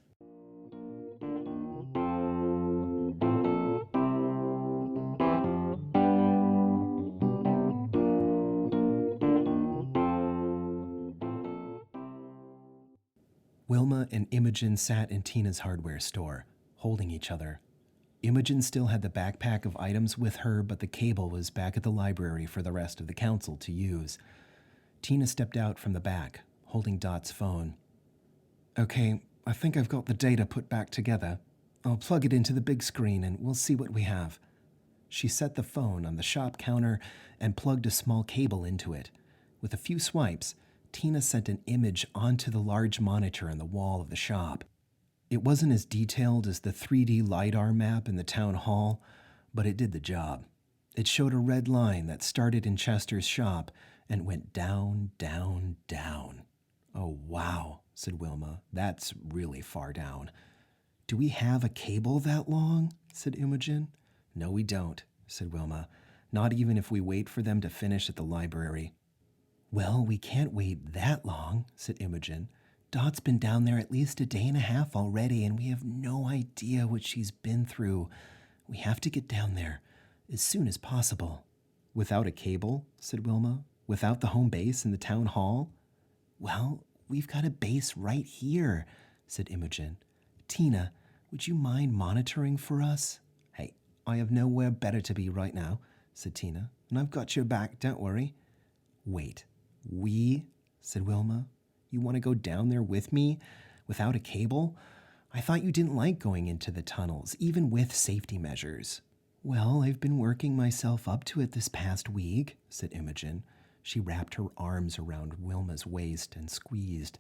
Wilma and Imogen sat in Tina's hardware store, holding each other. Imogen still had the backpack of items with her, but the cable was back at the library for the rest of the council to use. Tina stepped out from the back, holding Dot's phone. Okay, I think I've got the data put back together. I'll plug it into the big screen and we'll see what we have. She set the phone on the shop counter and plugged a small cable into it. With a few swipes, Tina sent an image onto the large monitor in the wall of the shop. It wasn't as detailed as the 3D LiDAR map in the town hall, but it did the job. It showed a red line that started in Chester's shop and went down, down, down. Oh, wow, said Wilma. That's really far down. Do we have a cable that long? Said Imogen. No, we don't, said Wilma. Not even if we wait for them to finish at the library. Well, we can't wait that long, said Imogen. Dot's been down there at least a day and a half already, and we have no idea what she's been through. We have to get down there as soon as possible. Without a cable, said Wilma? Without the home base in the town hall? Well, we've got a base right here, said Imogen. Tina, would you mind monitoring for us? Hey, I have nowhere better to be right now, said Tina, and I've got your back, don't worry. Wait, we? Said Wilma. You want to go down there with me without a cable? I thought you didn't like going into the tunnels, even with safety measures. Well, I've been working myself up to it this past week, said Imogen. She wrapped her arms around Wilma's waist and squeezed.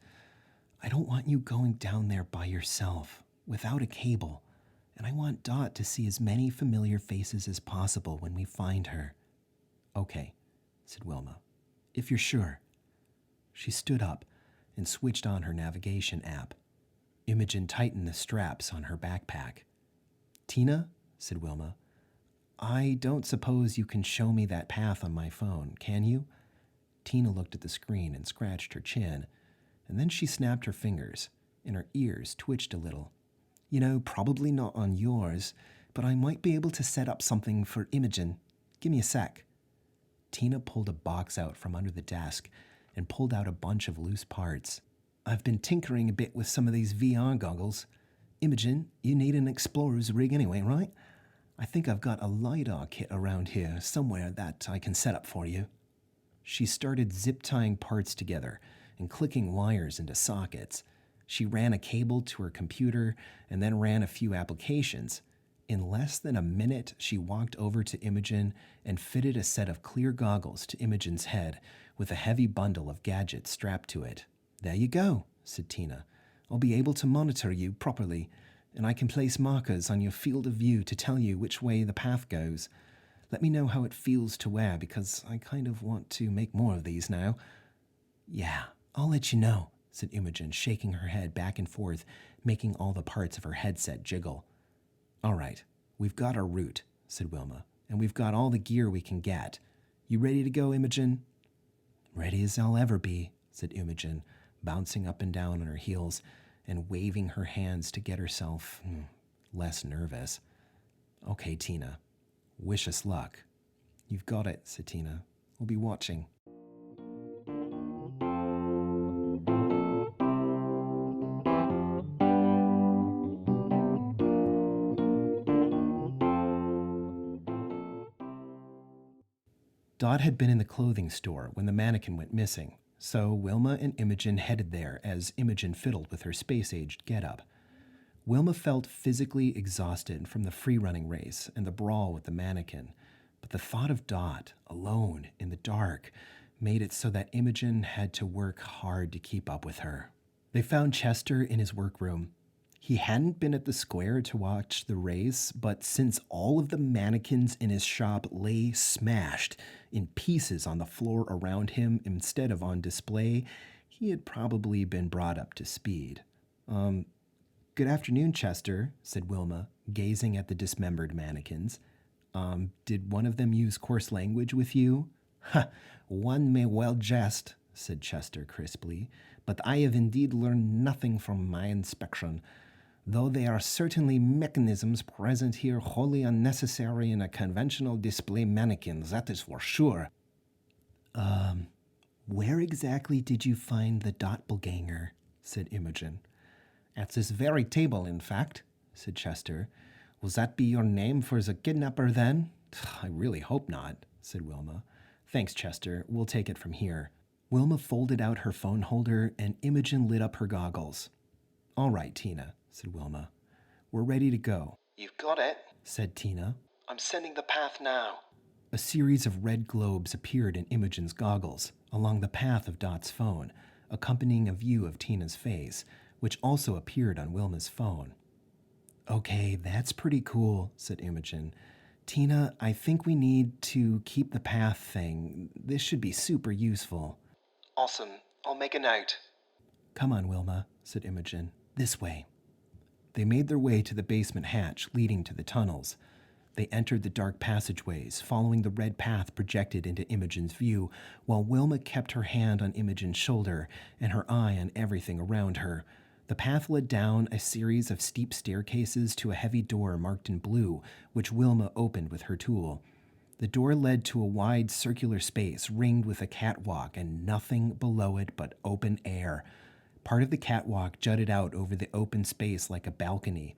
I don't want you going down there by yourself, without a cable, and I want Dot to see as many familiar faces as possible when we find her. Okay, said Wilma, if you're sure. She stood up and switched on her navigation app. Imogen tightened the straps on her backpack. Tina, said Wilma, I don't suppose you can show me that path on my phone, can you? Tina looked at the screen and scratched her chin, and then she snapped her fingers, and her ears twitched a little. You know, probably not on yours, but I might be able to set up something for Imogen. Give me a sec. Tina pulled a box out from under the desk and pulled out a bunch of loose parts. I've been tinkering a bit with some of these VR goggles. Imogen, you need an explorer's rig anyway, right? I think I've got a LiDAR kit around here somewhere that I can set up for you. She started zip-tying parts together and clicking wires into sockets. She ran a cable to her computer and then ran a few applications. In less than a minute, she walked over to Imogen and fitted a set of clear goggles to Imogen's head with a heavy bundle of gadgets strapped to it. "There you go," said Tina. "I'll be able to monitor you properly, and I can place markers on your field of view to tell you which way the path goes. Let me know how it feels to wear, because I kind of want to make more of these now." "Yeah, I'll let you know," said Imogen, shaking her head back and forth, making all the parts of her headset jiggle. "All right, we've got our route," said Wilma, "and we've got all the gear we can get. You ready to go, Imogen?" "Ready as I'll ever be," said Imogen, bouncing up and down on her heels and waving her hands to get herself less nervous. "Okay, Tina. Wish us luck." "You've got it," said Tina. "We'll be watching." Dot had been in the clothing store when the mannequin went missing, so Wilma and Imogen headed there as Imogen fiddled with her space-aged getup. Wilma felt physically exhausted from the free-running race and the brawl with the mannequin, but the thought of Dot, alone, in the dark, made it so that Imogen had to work hard to keep up with her. They found Chester in his workroom. He hadn't been at the square to watch the race, but since all of the mannequins in his shop lay smashed in pieces on the floor around him instead of on display, he had probably been brought up to speed. Good afternoon, Chester," said Wilma, gazing at the dismembered mannequins. Did one of them use coarse language with you?" "Ha! One may well jest," said Chester crisply, "but I have indeed learned nothing from my inspection, though there are certainly mechanisms present here wholly unnecessary in a conventional display mannequin, that is for sure." Where exactly did you find the doppelganger?" said Imogen. "At this very table, in fact," said Chester. "Will that be your name for the kidnapper, then?" "I really hope not," said Wilma. "Thanks, Chester. We'll take it from here." Wilma folded out her phone holder, and Imogen lit up her goggles. "All right, Tina," said Wilma. "We're ready to go." "You've got it," said Tina. "I'm sending the path now." A series of red globes appeared in Imogen's goggles along the path of Dot's phone, accompanying a view of Tina's face, which also appeared on Wilma's phone. "Okay, that's pretty cool," said Imogen. "Tina, I think we need to keep the path thing. This should be super useful." "Awesome. I'll make a note." "Come on, Wilma," said Imogen. "This way." They made their way to the basement hatch leading to the tunnels. They entered the dark passageways, following the red path projected into Imogen's view, while Wilma kept her hand on Imogen's shoulder and her eye on everything around her. The path led down a series of steep staircases to a heavy door marked in blue, which Wilma opened with her tool. The door led to a wide circular space ringed with a catwalk and nothing below it but open air. Part of the catwalk jutted out over the open space like a balcony.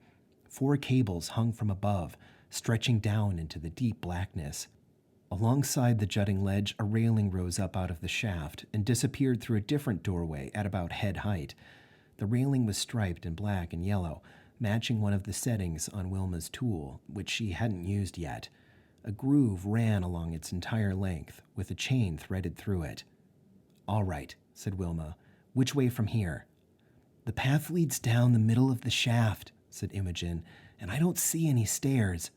4 cables hung from above, stretching down into the deep blackness. Alongside the jutting ledge, a railing rose up out of the shaft and disappeared through a different doorway at about head height. The railing was striped in black and yellow, matching one of the settings on Wilma's tool, which she hadn't used yet. A groove ran along its entire length, with a chain threaded through it. "All right," said Wilma. "Which way from here?" "The path leads down the middle of the shaft," said Imogen, "and I don't see any stairs."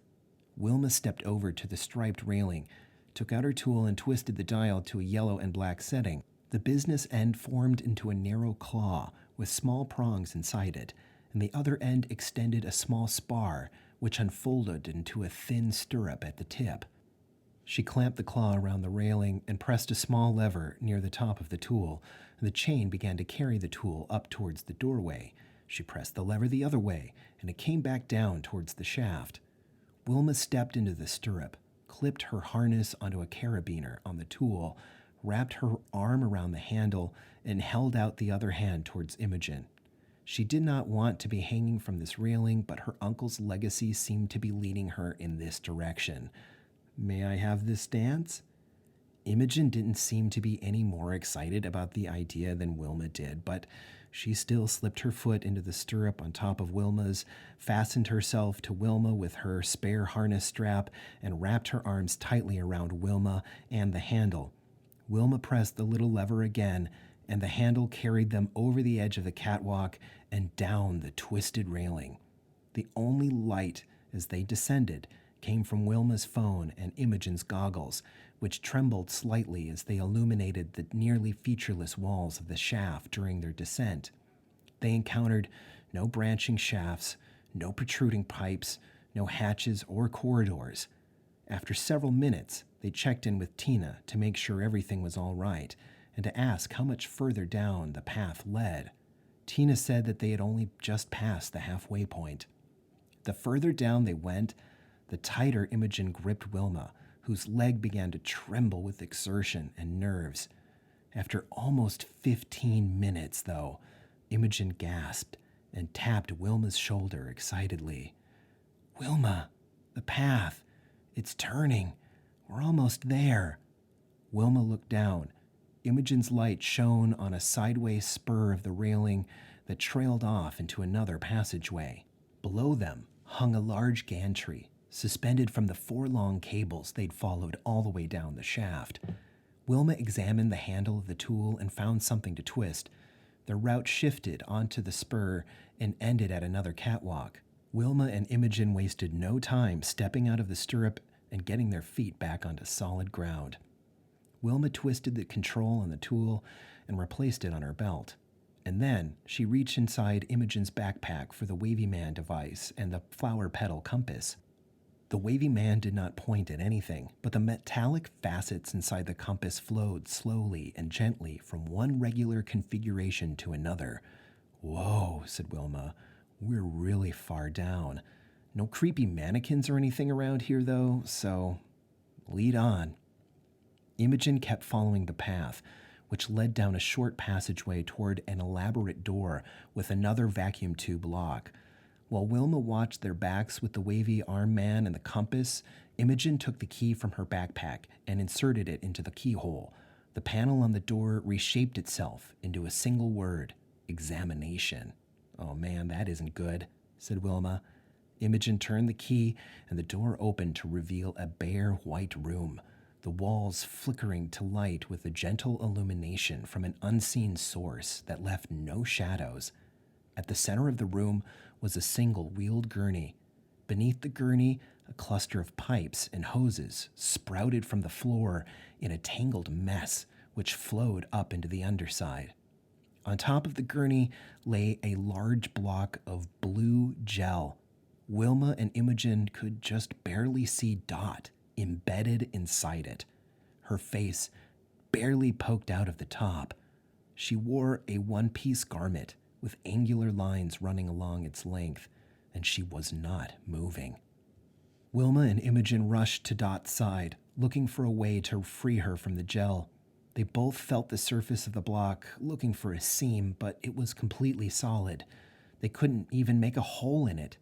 Wilma stepped over to the striped railing, took out her tool and twisted the dial to a yellow and black setting. The business end formed into a narrow claw with small prongs inside it, and the other end extended a small spar, which unfolded into a thin stirrup at the tip. She clamped the claw around the railing and pressed a small lever near the top of the tool, and the chain began to carry the tool up towards the doorway. She pressed the lever the other way, and it came back down towards the shaft. Wilma stepped into the stirrup, clipped her harness onto a carabiner on the tool, wrapped her arm around the handle, and held out the other hand towards Imogen. She did not want to be hanging from this railing, but her uncle's legacy seemed to be leading her in this direction. "May I have this dance?" Imogen didn't seem to be any more excited about the idea than Wilma did, but she still slipped her foot into the stirrup on top of Wilma's, fastened herself to Wilma with her spare harness strap, and wrapped her arms tightly around Wilma and the handle. Wilma pressed the little lever again, and the handle carried them over the edge of the catwalk and down the twisted railing. The only light as they descended came from Wilma's phone and Imogen's goggles, which trembled slightly as they illuminated the nearly featureless walls of the shaft during their descent. They encountered no branching shafts, no protruding pipes, no hatches or corridors. After several minutes, they checked in with Tina to make sure everything was all right and to ask how much further down the path led. Tina said that they had only just passed the halfway point. The further down they went, the tighter Imogen gripped Wilma, whose leg began to tremble with exertion and nerves. After almost 15 minutes, though, Imogen gasped and tapped Wilma's shoulder excitedly. "Wilma, the path. It's turning. We're almost there." Wilma looked down. Imogen's light shone on a sideways spur of the railing that trailed off into another passageway. Below them hung a large gantry, suspended from the 4 long cables they'd followed all the way down the shaft. Wilma examined the handle of the tool and found something to twist. Their route shifted onto the spur and ended at another catwalk. Wilma and Imogen wasted no time stepping out of the stirrup and getting their feet back onto solid ground. Wilma twisted the control on the tool and replaced it on her belt. And then she reached inside Imogen's backpack for the Wavy Man device and the flower petal compass. The Wavy Man did not point at anything, but the metallic facets inside the compass flowed slowly and gently from one regular configuration to another. "Whoa," said Wilma. "We're really far down. No creepy mannequins or anything around here, though, so lead on." Imogen kept following the path, which led down a short passageway toward an elaborate door with another vacuum tube lock. While Wilma watched their backs with the wavy arm man and the compass, Imogen took the key from her backpack and inserted it into the keyhole. The panel on the door reshaped itself into a single word: examination. "Oh man, that isn't good," said Wilma. Imogen turned the key, and the door opened to reveal a bare white room, the walls flickering to light with a gentle illumination from an unseen source that left no shadows. At the center of the room was a single wheeled gurney. Beneath the gurney, a cluster of pipes and hoses sprouted from the floor in a tangled mess which flowed up into the underside. On top of the gurney lay a large block of blue gel. Wilma and Imogen could just barely see Dot embedded inside it. Her face barely poked out of the top. She wore a one-piece garment with angular lines running along its length, and she was not moving. Wilma and Imogen rushed to Dot's side, looking for a way to free her from the gel. They both felt the surface of the block, looking for a seam, but it was completely solid. They couldn't even make a hole in it.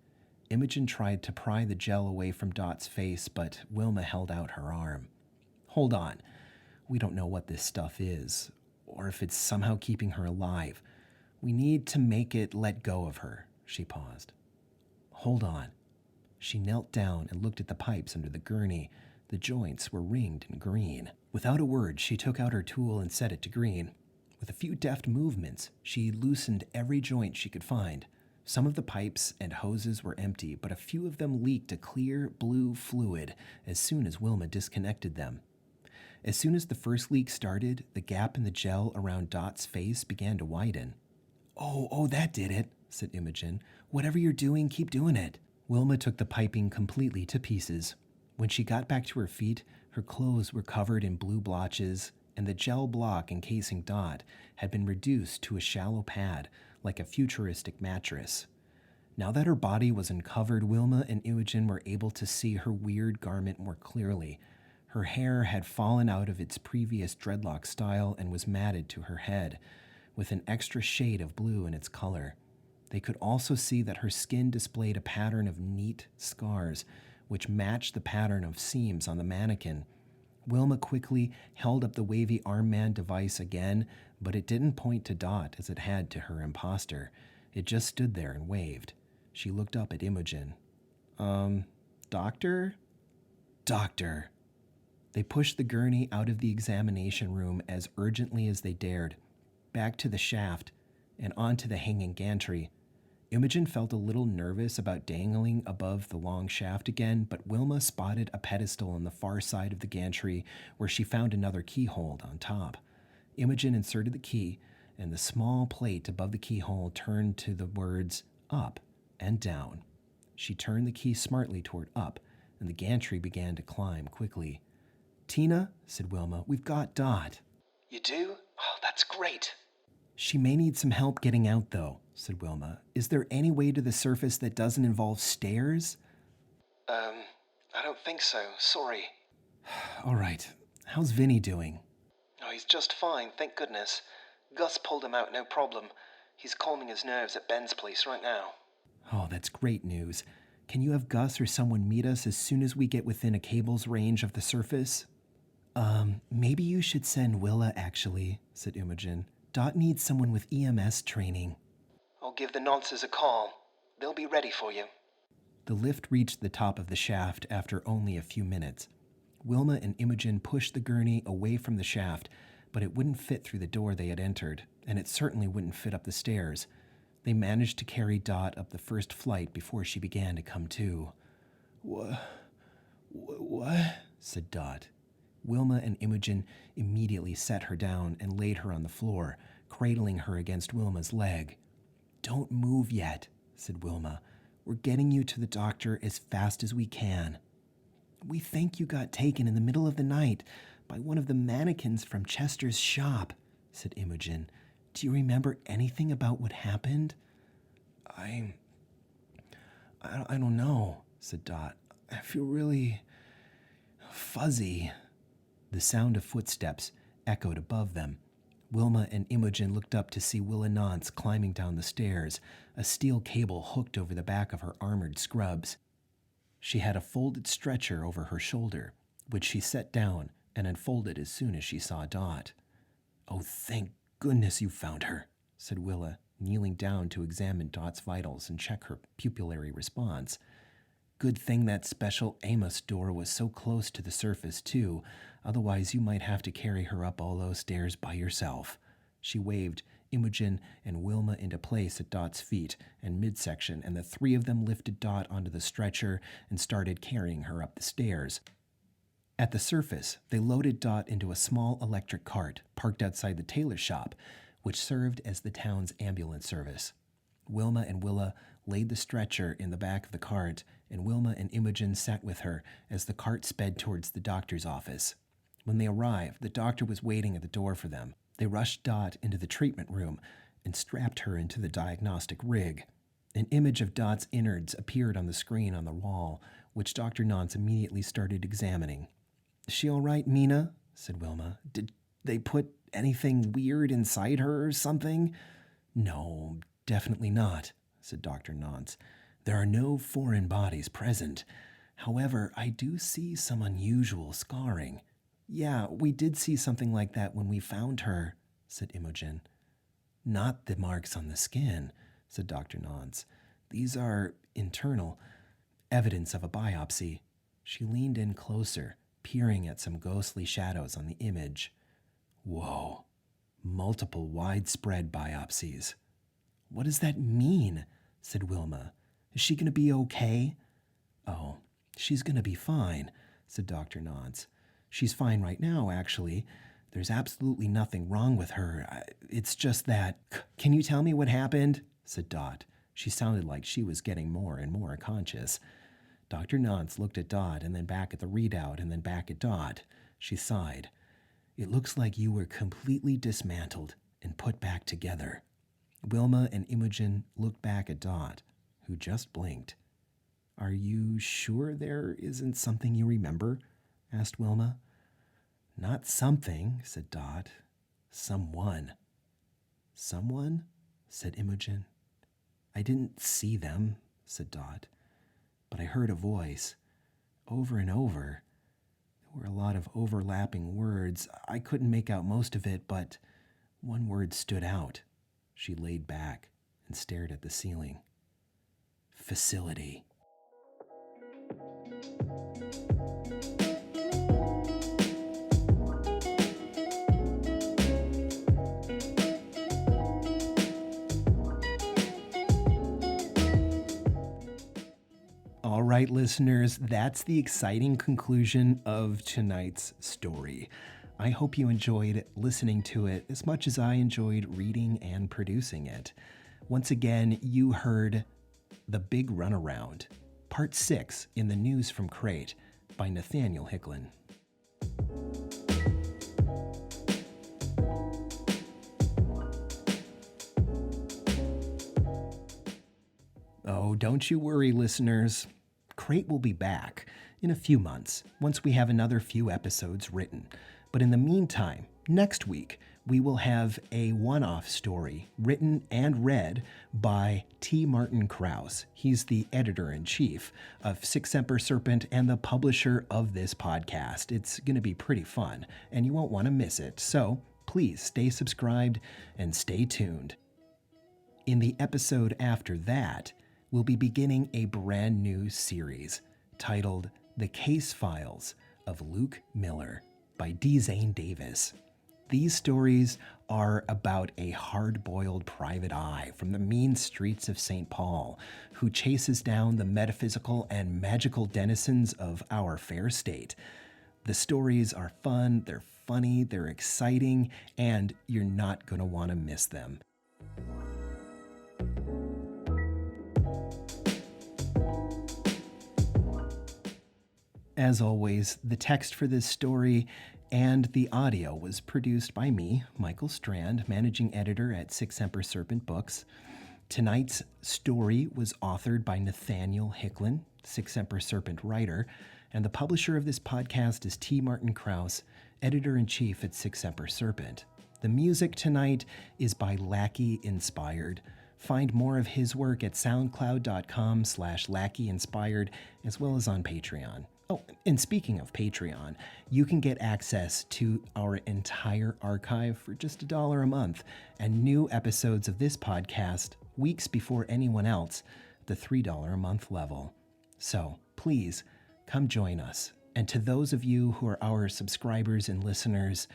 Imogen tried to pry the gel away from Dot's face, but Wilma held out her arm. "Hold on. We don't know what this stuff is, or if it's somehow keeping her alive. We need to make it let go of her." She paused. "Hold on." She knelt down and looked at the pipes under the gurney. The joints were ringed in green. Without a word, she took out her tool and set it to green. With a few deft movements, she loosened every joint she could find. Some of the pipes and hoses were empty, but a few of them leaked a clear blue fluid as soon as Wilma disconnected them. As soon as the first leak started, the gap in the gel around Dot's face began to widen. Oh, that did it," said Imogen. "Whatever you're doing, keep doing it." Wilma took the piping completely to pieces. When she got back to her feet, her clothes were covered in blue blotches, and the gel block encasing Dot had been reduced to a shallow pad, like a futuristic mattress. Now that her body was uncovered, Wilma and Imogen were able to see her weird garment more clearly. Her hair had fallen out of its previous dreadlock style and was matted to her head, with an extra shade of blue in its color. They could also see that her skin displayed a pattern of neat scars, which matched the pattern of seams on the mannequin. Wilma quickly held up the wavy armband device again, but it didn't point to Dot as it had to her imposter. It just stood there and waved. She looked up at Imogen. Doctor? Doctor. They pushed the gurney out of the examination room as urgently as they dared, back to the shaft, and onto the hanging gantry. Imogen felt a little nervous about dangling above the long shaft again, but Wilma spotted a pedestal on the far side of the gantry where she found another keyhole on top. Imogen inserted the key, and the small plate above the keyhole turned to the words up and down. She turned the key smartly toward up, and the gantry began to climb quickly. "Tina," said Wilma, "we've got Dot." You do? Oh, that's great. "She may need some help getting out, though," said Wilma. "Is there any way to the surface that doesn't involve stairs?" I don't think so. Sorry. "All right. How's Vinny doing?" Oh, he's just fine, thank goodness. Gus pulled him out, no problem. He's calming his nerves at Ben's place right now. "Oh, that's great news. Can you have Gus or someone meet us as soon as we get within a cable's range of the surface?" Maybe you should send Willa, actually," said Imogen. "Dot needs someone with EMS training." I'll give the nonces a call. They'll be ready for you. The lift reached the top of the shaft after only a few minutes. Wilma and Imogen pushed the gurney away from the shaft, but it wouldn't fit through the door they had entered, and it certainly wouldn't fit up the stairs. They managed to carry Dot up the first flight before she began to come to. What? Said Dot. Wilma and Imogen immediately set her down and laid her on the floor, cradling her against Wilma's leg. "Don't move yet," said Wilma. "We're getting you to the doctor as fast as we can." "We think you got taken in the middle of the night by one of the mannequins from Chester's shop," said Imogen. "Do you remember anything about what happened?" I don't know," said Dot. "I feel really fuzzy." The sound of footsteps echoed above them. Wilma and Imogen looked up to see Willa Nance climbing down the stairs, a steel cable hooked over the back of her armored scrubs. She had a folded stretcher over her shoulder, which she set down and unfolded as soon as she saw Dot. "Oh, thank goodness you found her," said Willa, kneeling down to examine Dot's vitals and check her pupillary response. "Good thing that special Amos door was so close to the surface, too. Otherwise, you might have to carry her up all those stairs by yourself." She waved Imogen and Wilma into place at Dot's feet and midsection, and the three of them lifted Dot onto the stretcher and started carrying her up the stairs. At the surface, they loaded Dot into a small electric cart parked outside the tailor shop, which served as the town's ambulance service. Wilma and Willa laid the stretcher in the back of the cart, and Wilma and Imogen sat with her as the cart sped towards the doctor's office. When they arrived, the doctor was waiting at the door for them. They rushed Dot into the treatment room and strapped her into the diagnostic rig. An image of Dot's innards appeared on the screen on the wall, which Dr. Nance immediately started examining. "Is she all right, Mina?" said Wilma. "Did they put anything weird inside her or something?" "No, definitely not," said Dr. Nance. "There are no foreign bodies present. However, I do see some unusual scarring." "Yeah, we did see something like that when we found her," said Imogen. "Not the marks on the skin," said Dr. Nance. "These are internal, evidence of a biopsy." She leaned in closer, peering at some ghostly shadows on the image. "Whoa, multiple widespread biopsies." "What does that mean?" said Wilma. "Is she going to be okay?" "Oh, she's going to be fine," said Dr. Nance. "She's fine right now, actually. There's absolutely nothing wrong with her. It's just that—" "Can you tell me what happened?" said Dot. She sounded like she was getting more and more conscious. Dr. Nance looked at Dot and then back at the readout and then back at Dot. She sighed. "It looks like you were completely dismantled and put back together." Wilma and Imogen looked back at Dot, who just blinked. "Are you sure there isn't something you remember?" asked Wilma. "Not something," said Dot. "Someone." "Someone?" said Imogen. "I didn't see them," said Dot. "But I heard a voice. Over and over. There were a lot of overlapping words. I couldn't make out most of it, but one word stood out. She laid back and stared at the ceiling. Facility. All right, listeners, that's the exciting conclusion of tonight's story. I hope you enjoyed listening to it as much as I enjoyed reading and producing it. Once again, you heard The Big Runaround, Part 6 in the News from Crate by Nathaniel Hicklin. Oh, don't you worry, listeners. Crate will be back in a few months once we have another few episodes written. But in the meantime, next week, we will have a one-off story written and read by T. Martin Krause. He's the editor-in-chief of Semper Serpent and the publisher of this podcast. It's going to be pretty fun, and you won't want to miss it. So please stay subscribed and stay tuned. In the episode after that, we'll be beginning a brand new series titled The Case Files of Luke Miller by D. Zane Davis. These stories are about a hard-boiled private eye from the mean streets of St. Paul who chases down the metaphysical and magical denizens of our fair state. The stories are fun, they're funny, they're exciting, and you're not going to want to miss them. As always, the text for this story and the audio was produced by me, Michael Strand, managing editor at Semper Serpent Books. Tonight's story was authored by Nathaniel Hicklin, Semper Serpent writer, and the publisher of this podcast is T. Martin Krause, editor-in-chief at Semper Serpent. The music tonight is by Lackey Inspired. Find more of his work at soundcloud.com/LackeyInspired, as well as on Patreon. Oh, and speaking of Patreon, you can get access to our entire archive for just $1 a month and new episodes of this podcast weeks before anyone else at the $3 a month level. So please come join us. And to those of you who are our subscribers and listeners,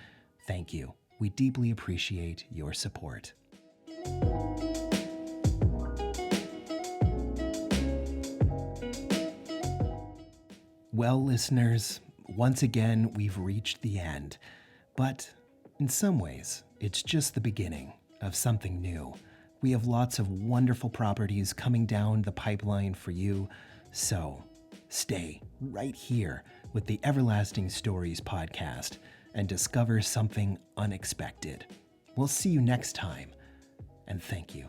thank you. We deeply appreciate your support. Well, listeners, once again, we've reached the end. But in some ways, it's just the beginning of something new. We have lots of wonderful properties coming down the pipeline for you. So stay right here with the Everlasting Stories podcast and discover something unexpected. We'll see you next time, and thank you.